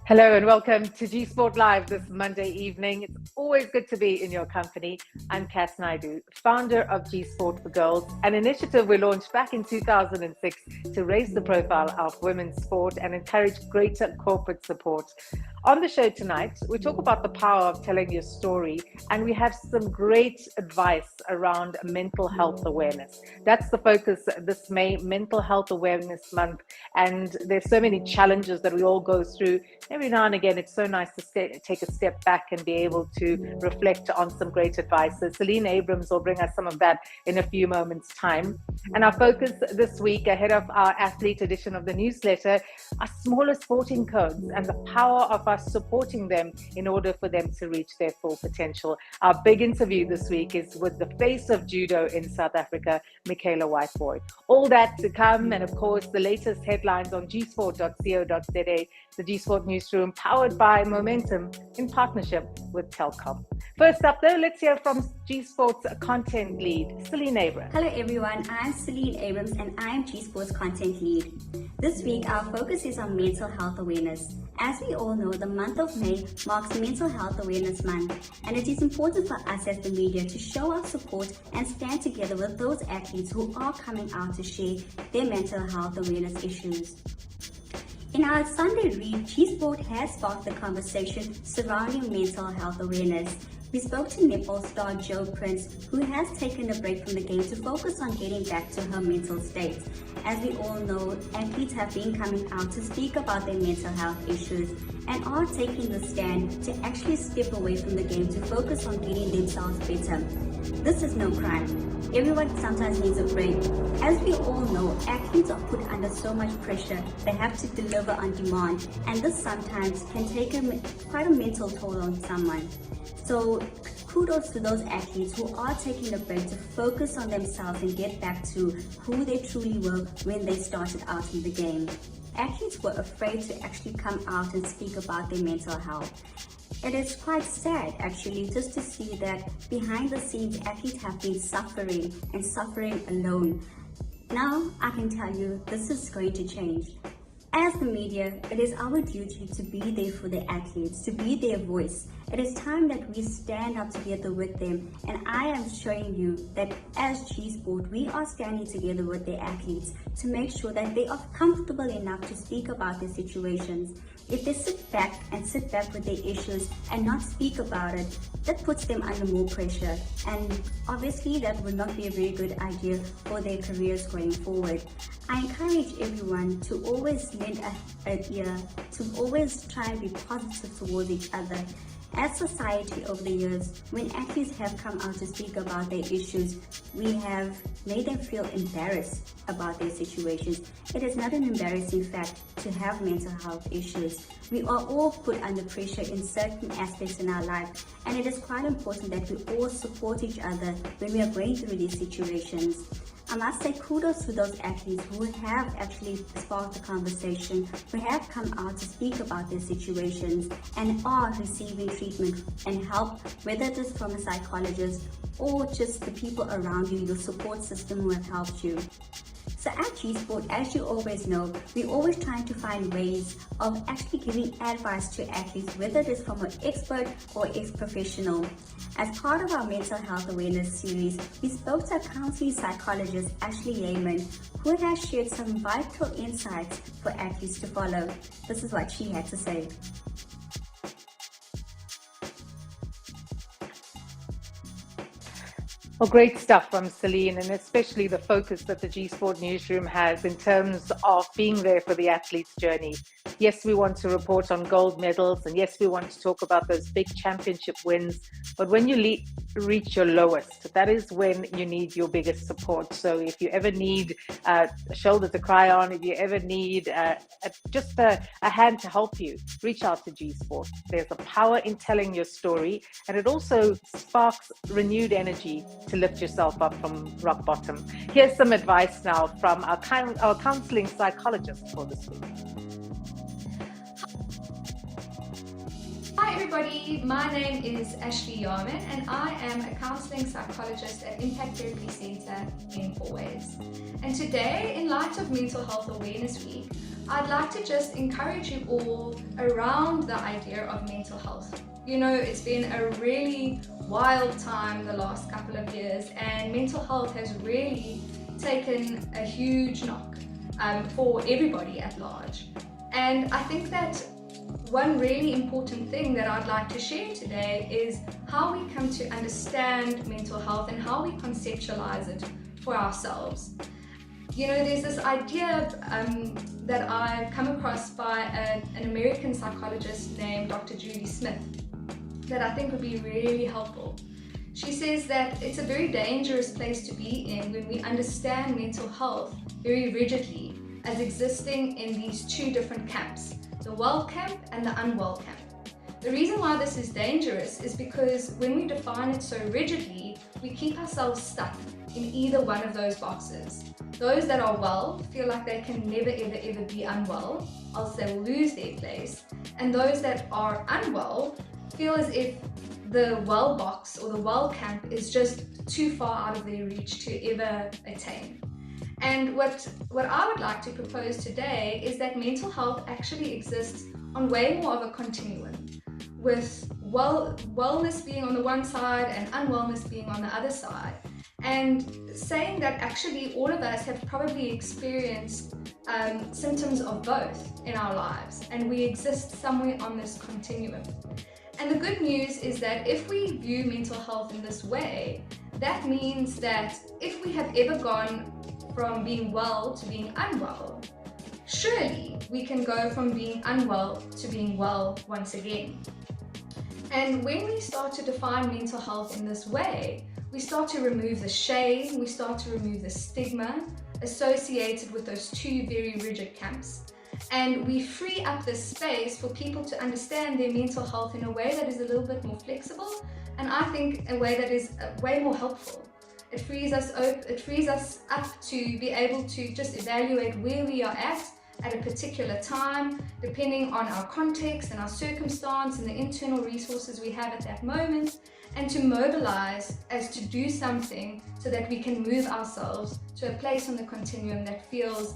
Hello and welcome to G Sport Live this Monday evening. It's always good to be in your company. I'm Kass Naidoo, founder of G Sport for Girls, an initiative we launched back in 2006 to raise the profile of women's sport and encourage greater corporate support. On the show tonight, we talk about the power of telling your story, and we have some great advice around mental health awareness. That's the focus this May, Mental Health Awareness Month, and there's so many challenges that we all go through. Every now and again, it's so nice to take a step back and be able to reflect on some great advice. So Celine Abrahams will bring us some of that in a few moments' time. And our focus this week, ahead of our athlete edition of the newsletter, are smaller sporting codes and the power of us supporting them in order for them to reach their full potential. Our big interview this week is with the Face of Judo in South Africa, Michaela Whitebook. All that to come, and of course, the latest headlines on gsport.co.za, the G Sport newsroom, powered by Momentum in partnership with Telkom. First up, though, let's hear from G Sport's content lead, Celine Abrahams. Hello, everyone. I'm Celine Abrahams, and I'm G Sport's content lead. This week, our focus is on mental health awareness. As we all know, the month of May marks Mental Health Awareness Month, and it is important for us as the media to show our support and stand together with those athletes who are coming out to share their mental health awareness issues. In our Sunday read, G Sport has sparked the conversation surrounding mental health awareness. We spoke to netball star Jo Prins, who has taken a break from the game to focus on getting back to her mental state. As we all know, athletes have been coming out to speak about their mental health issues and are taking the stand to actually step away from the game to focus on getting themselves better. This is no crime. Everyone sometimes needs a break. As we all know, athletes are put under so much pressure. They have to deliver on demand, and this sometimes can take quite a mental toll on someone. So kudos to those athletes who are taking a break to focus on themselves and get back to who they truly were when they started out in the game. Athletes were afraid to actually come out and speak about their mental health. It is quite sad actually just to see that behind the scenes athletes have been suffering and suffering alone. Now I can tell you this is going to change. As the media, it is our duty to be there for the athletes, to be their voice. It is time that we stand up together with them, and I am showing you that as G Sport, we are standing together with the athletes to make sure that they are comfortable enough to speak about their situations. If they sit back with their issues and not speak about it, that puts them under more pressure, and obviously that would not be a very good idea for their careers going forward. I encourage everyone to always lend an ear, to always try and be positive towards each other. As society over the years, when athletes have come out to speak about their issues, we have made them feel embarrassed about their situations. It is not an embarrassing fact to have mental health issues. We are all put under pressure in certain aspects in our life, and it is quite important that we all support each other when we are going through these situations. I must say kudos to those athletes who have actually sparked the conversation, who have come out to speak about their situations and are receiving treatment and help, whether it is from a psychologist or just the people around you, your support system who have helped you. So at G Sport, as you always know, we're always trying to find ways of actually giving advice to athletes, whether it is from an expert or ex-professional. As part of our mental health awareness series, we spoke to counselling psychologist Ashleigh Yaman, who has shared some vital insights for athletes to follow. This is what she had to say. Well, great stuff from Celine, and especially the focus that the G Sport newsroom has in terms of being there for the athlete's journey. Yes, we want to report on gold medals, and yes, we want to talk about those big championship wins. But when you reach your lowest, that is when you need your biggest support. So if you ever need a shoulder to cry on, if you ever need just a hand to help you, reach out to G Sport. There's a power in telling your story, and it also sparks renewed energy to lift yourself up from rock bottom. Here's some advice now from our counselling psychologist for this week. Hi everybody, my name is Ashleigh Yaman and I am a counselling psychologist at Impact Therapy Centre in Always. And today, in light of Mental Health Awareness Week, I'd like to just encourage you all around the idea of mental health. You know, it's been a really wild time the last couple of years, and mental health has really taken a huge knock for everybody at large. And I think that one really important thing that I'd like to share today is how we come to understand mental health and how we conceptualize it for ourselves. You know, there's this idea that I've come across by an American psychologist named Dr. Judy Smith that I think would be really helpful. She says that it's a very dangerous place to be in when we understand mental health very rigidly as existing in these two different camps, the well camp and the unwell camp. The reason why this is dangerous is because when we define it so rigidly, we keep ourselves stuck in either one of those boxes. Those that are well feel like they can never ever be unwell, else they will lose their place. And those that are unwell feel as if the well box or the well camp is just too far out of their reach to ever attain. And what I would like to propose today is that mental health actually exists on way more of a continuum, with wellness being on the one side and unwellness being on the other side. And saying that actually all of us have probably experienced symptoms of both in our lives, and we exist somewhere on this continuum. And the good news is that if we view mental health in this way, that means that if we have ever gone from being well to being unwell, surely we can go from being unwell to being well once again. And when we start to define mental health in this way, we start to remove the shame, we start to remove the stigma associated with those two very rigid camps. And we free up this space for people to understand their mental health in a way that is a little bit more flexible, and I think a way that is way more helpful. It frees us up to be able to just evaluate where we are at a particular time, depending on our context and our circumstance and the internal resources we have at that moment, and to mobilize as to do something so that we can move ourselves to a place on the continuum that feels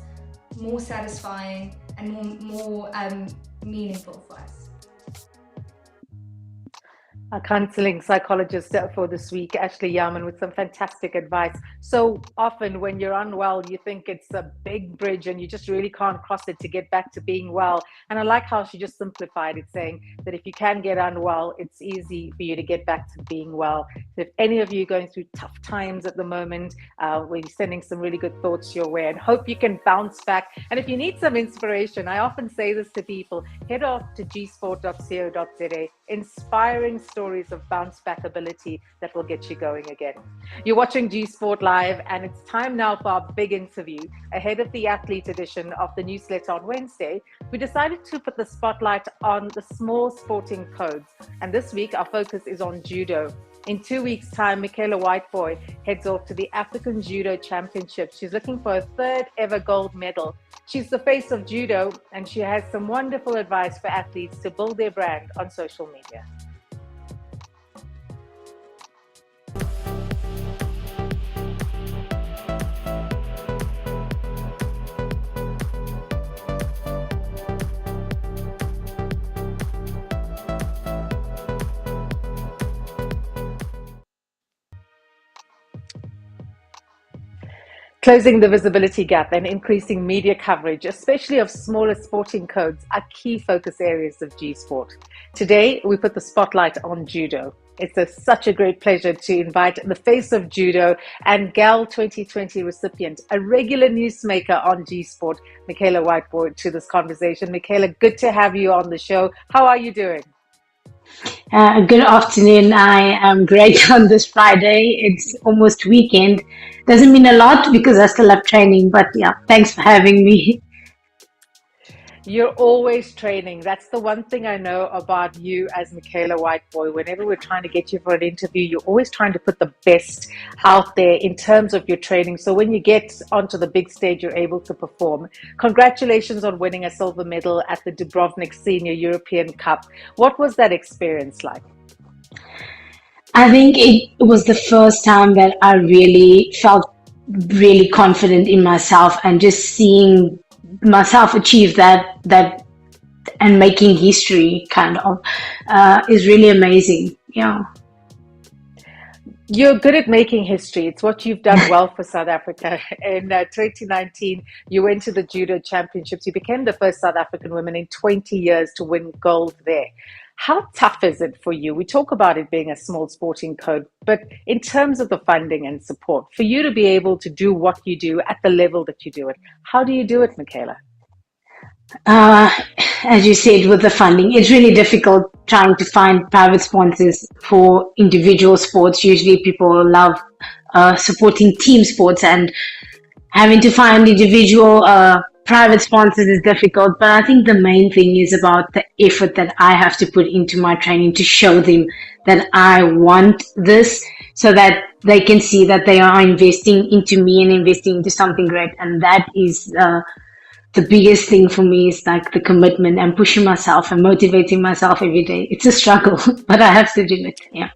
more satisfying and more meaningful for us. Our counselling psychologist for this week, Ashleigh Yaman, with some fantastic advice. So often when you're unwell, you think it's a big bridge and you just really can't cross it to get back to being well. And I like how she just simplified it, saying that if you can get unwell, it's easy for you to get back to being well. So if any of you are going through tough times at the moment, we're sending some really good thoughts your way and hope you can bounce back. And if you need some inspiration, I often say this to people, head off to gsport.co.za, inspiring stories of bounce back ability that will get you going again. You're watching G Sport Live, and it's time now for our big interview. Ahead of the athlete edition of the newsletter on Wednesday, we decided to put the spotlight on the small sporting codes. And this week, our focus is on judo. In 2 weeks' time, Michaela Whitebooi heads off to the African Judo Championships. She's looking for her third ever gold medal. She's the face of judo, and she has some wonderful advice for athletes to build their brand on social media. Closing the visibility gap and increasing media coverage, especially of smaller sporting codes, are key focus areas of G Sport. Today, we put the spotlight on judo. It's such a great pleasure to invite the face of judo and GAL 2020 recipient, a regular newsmaker on G Sport, Michaela Whitebook, to this conversation. Michaela, good to have you on the show. How are you doing? Good afternoon. I am great on this Friday. It's almost weekend. Doesn't mean a lot because I still have training, but yeah, thanks for having me. You're always training. That's the one thing I know about you as Michaela Whitebook. Whenever we're trying to get you for an interview, you're always trying to put the best out there in terms of your training. So when you get onto the big stage, you're able to perform. Congratulations on winning a silver medal at the Dubrovnik Senior European Cup. What was that experience like? I think it was the first time that I really felt really confident in myself, and just seeing myself achieve that and making history kind of is really amazing. Yeah. You're good at making history. It's what you've done well for South Africa. In 2019, you went to the Judo Championships. You became the first South African woman in 20 years to win gold there. How tough is it for you? We talk about it being a small sporting code, but in terms of the funding and support, for you to be able to do what you do at the level that you do it, how do you do it, Michaela? As you said, with the funding, it's really difficult trying to find private sponsors for individual sports. Usually people love supporting team sports, and having to find individual private sponsors is difficult. But I think the main thing is about the effort that I have to put into my training to show them that I want this, so that they can see that they are investing into me and investing into something great. And that is the biggest thing for me, is like the commitment and pushing myself and motivating myself every day. It's a struggle, but I have to do it. Yeah.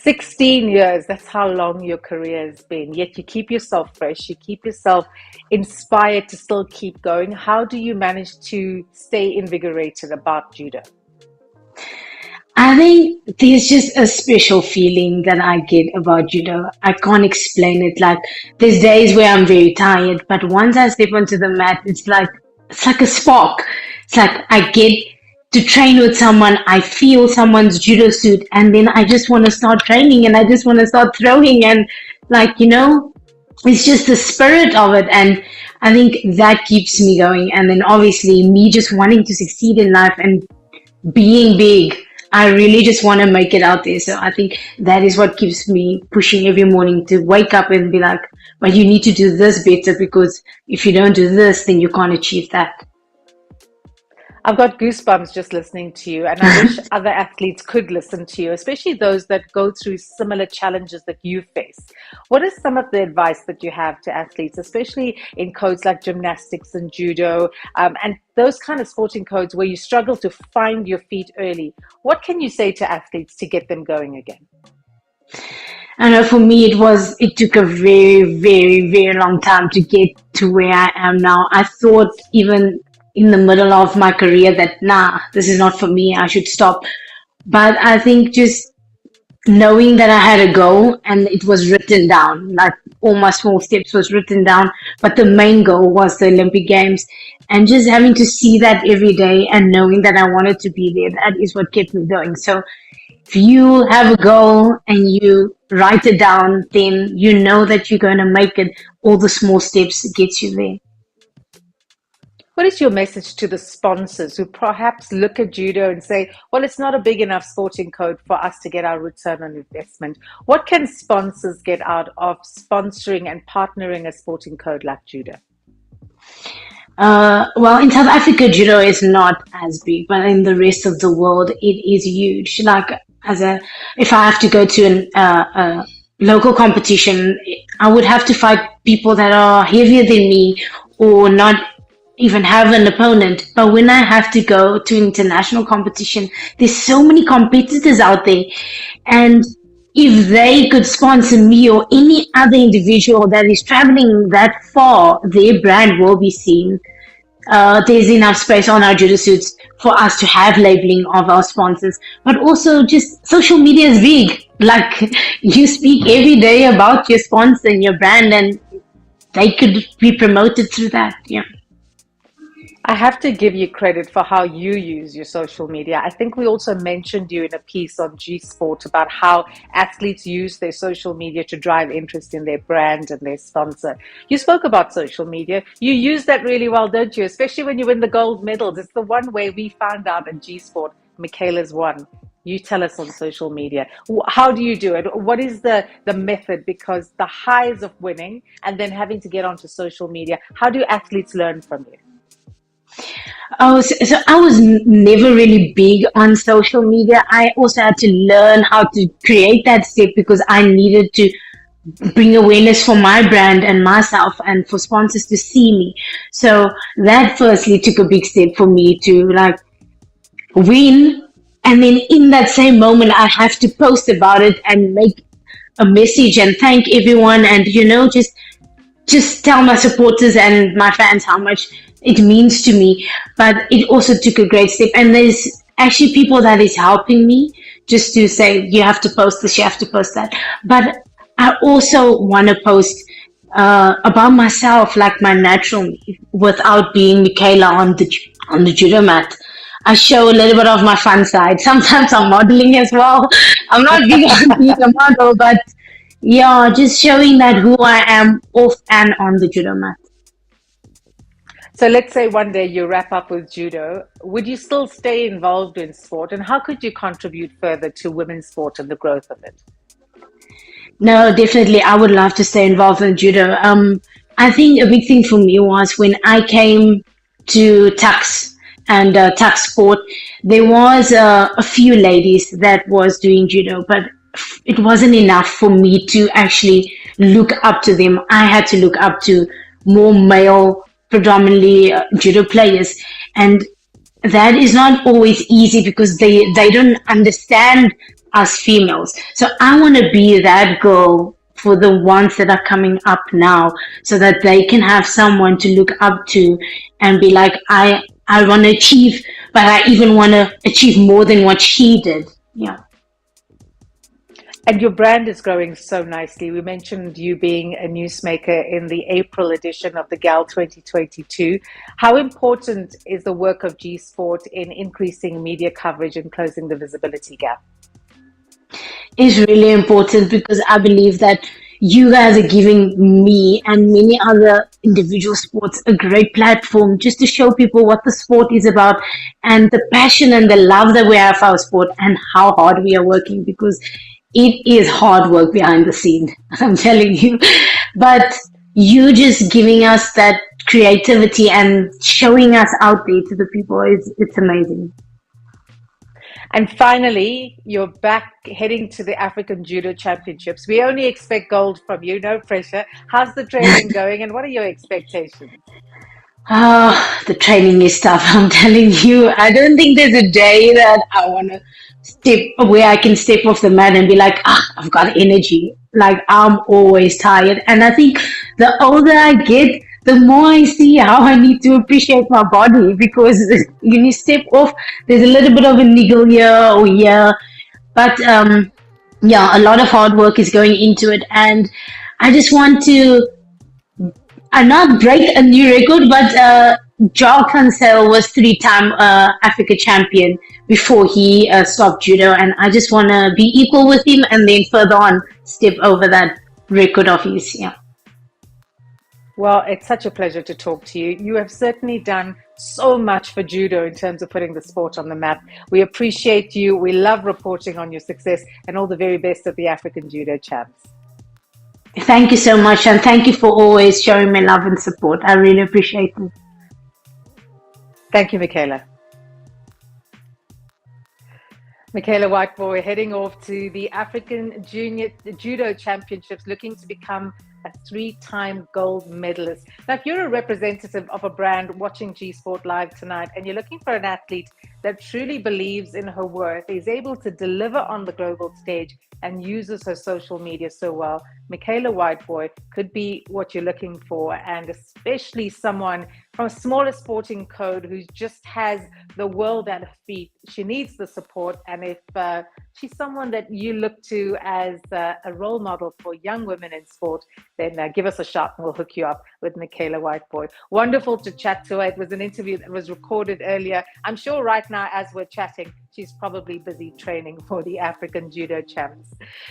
16 years, that's how long your career has been. Yet you keep yourself fresh, you keep yourself inspired to still keep going. How do you manage to stay invigorated about judo? I think there's just a special feeling that I get about judo. I can't explain it. Like, there's days where I'm very tired, but once I step onto the mat, it's like a spark. It's like I get to train with someone, I feel someone's judo suit, and then I just want to start training, and I just want to start throwing, and it's just the spirit of it. And I think that keeps me going. And then obviously me just wanting to succeed in life and being big. I really just want to make it out there. So I think that is what keeps me pushing every morning, to wake up and be like, but you need to do this better, because if you don't do this, then you can't achieve that. I've got goosebumps just listening to you, and I wish other athletes could listen to you, especially those that go through similar challenges that you face. What is some of the advice that you have to athletes, especially in codes like gymnastics and judo, and those kind of sporting codes where you struggle to find your feet early? What can you say to athletes to get them going again? I know for me, it took a very, very, very long time to get to where I am now. I thought even in the middle of my career that, this is not for me, I should stop. But I think just knowing that I had a goal and it was written down, like all my small steps was written down, but the main goal was the Olympic Games, and just having to see that every day and knowing that I wanted to be there, that is what kept me going. So if you have a goal and you write it down, then you know that you're going to make it. All the small steps gets you there. What is your message to the sponsors who perhaps look at judo and say, well, it's not a big enough sporting code for us to get our return on investment? What can sponsors get out of sponsoring and partnering a sporting code like judo? Well, in South Africa, judo is not as big, but in the rest of the world, it is huge. Like, if I have to go to a local competition, I would have to fight people that are heavier than me or not even have an opponent. But when I have to go to international competition, there's so many competitors out there, and if they could sponsor me or any other individual that is traveling that far, their brand will be seen. There's enough space on our judo suits for us to have labeling of our sponsors, but also just social media is big. Like, you speak every day about your sponsor and your brand, and they could be promoted through that. Yeah. I have to give you credit for how you use your social media. I think we also mentioned you in a piece on G Sport about how athletes use their social media to drive interest in their brand and their sponsor. You spoke about social media. You use that really well, don't you? Especially when you win the gold medals. It's the one way we found out in G Sport, Michaela's won. You tell us on social media. How do you do it? What is the method? Because the highs of winning and then having to get onto social media, how do athletes learn from you? Oh, so I was never really big on social media. I also had to learn how to create that step because I needed to bring awareness for my brand and myself and for sponsors to see me. So that firstly took a big step for me to like win. And then in that same moment, I have to post about it and make a message and thank everyone and, just just tell my supporters and my fans how much it means to me. But it also took a great step. And there's actually people that is helping me just to say, you have to post this, you have to post that. But I also want to post about myself, like my natural me, without being Michaela on the judo mat. I show a little bit of my fun side. Sometimes I'm modeling as well. I'm not big on being a model, but yeah, just showing that who I am off and on the judo mat. So let's say one day you wrap up with judo. Would you still stay involved in sport? And how could you contribute further to women's sport and the growth of it? No, definitely. I would love to stay involved in judo. I think a big thing for me was when I came to Tux and Tux Sport, there was a few ladies that was doing judo, but it wasn't enough for me to actually look up to them. I had to look up to more male, predominantly judo players, and that is not always easy because they don't understand us females. So I want to be that girl for the ones that are coming up now, so that they can have someone to look up to and be like, I want to achieve, but I even want to achieve more than what she did. Yeah. And your brand is growing so nicely. We mentioned you being a newsmaker in the April edition of the GAL 2022. How important is the work of G Sport in increasing media coverage and closing the visibility gap? It's really important because I believe that you guys are giving me and many other individual sports a great platform just to show people what the sport is about and the passion and the love that we have for our sport and how hard we are working, because it is hard work behind the scene, I'm telling you. But you just giving us that creativity and showing us out there to the people, it's amazing. And finally, you're back heading to the African Judo Championships. We only expect gold from you, no pressure. How's the training going and what are your expectations? Oh, the training is tough, I'm telling you. I don't think there's a day that I want to step where I can step off the mat and be like, I've got energy. Like, I'm always tired. And I think the older I get, the more I see how I need to appreciate my body, because when you step off, there's a little bit of a niggle here or here. But yeah, a lot of hard work is going into it. And I just want to not break a new record, but Jo Prins was 3-time Africa champion before he stopped judo, and I just want to be equal with him and then further on step over that record of his. Yeah. Well, it's such a pleasure to talk to you. You have certainly done so much for judo in terms of putting the sport on the map. We appreciate you. We love reporting on your success, and all the very best of the African Judo Champs. Thank you so much, and thank you for always showing me love and support. I really appreciate it. Thank you, Michaela. Michaela Whitebooi heading off to the African Junior Judo Championships, looking to become a 3-time gold medalist. Now, if you're a representative of a brand watching G Sport Live tonight and you're looking for an athlete that truly believes in her worth, is able to deliver on the global stage and uses her social media so well, Michaela Whitebooi could be what you're looking for, and especially someone from a smaller sporting code who just has the world at her feet. She needs the support, and if she's someone that you look to as a role model for young women in sport, then give us a shot and we'll hook you up with Michaela Whitebooi. Wonderful to chat to her. It was an interview that was recorded earlier. I'm sure right now as we're chatting, she's probably busy training for the African Judo Champs.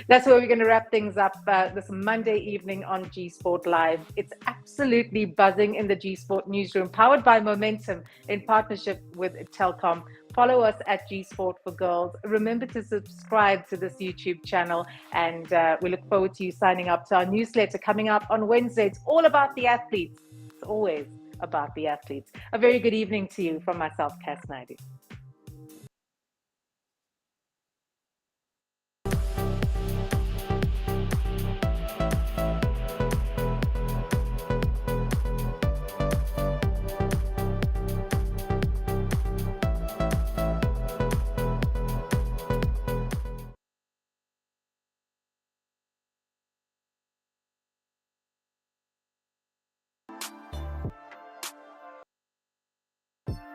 That's where we're going to wrap things up this Monday evening on G Sport Live. It's absolutely buzzing in the G Sport newsroom, powered by Momentum in partnership with Telkom. Follow us at G Sport for Girls. Remember to subscribe to this YouTube channel, and we look forward to you signing up to our newsletter coming up on Wednesday. It's all about the athletes. It's always about the athletes. A very good evening to you from myself, Kass Naidoo.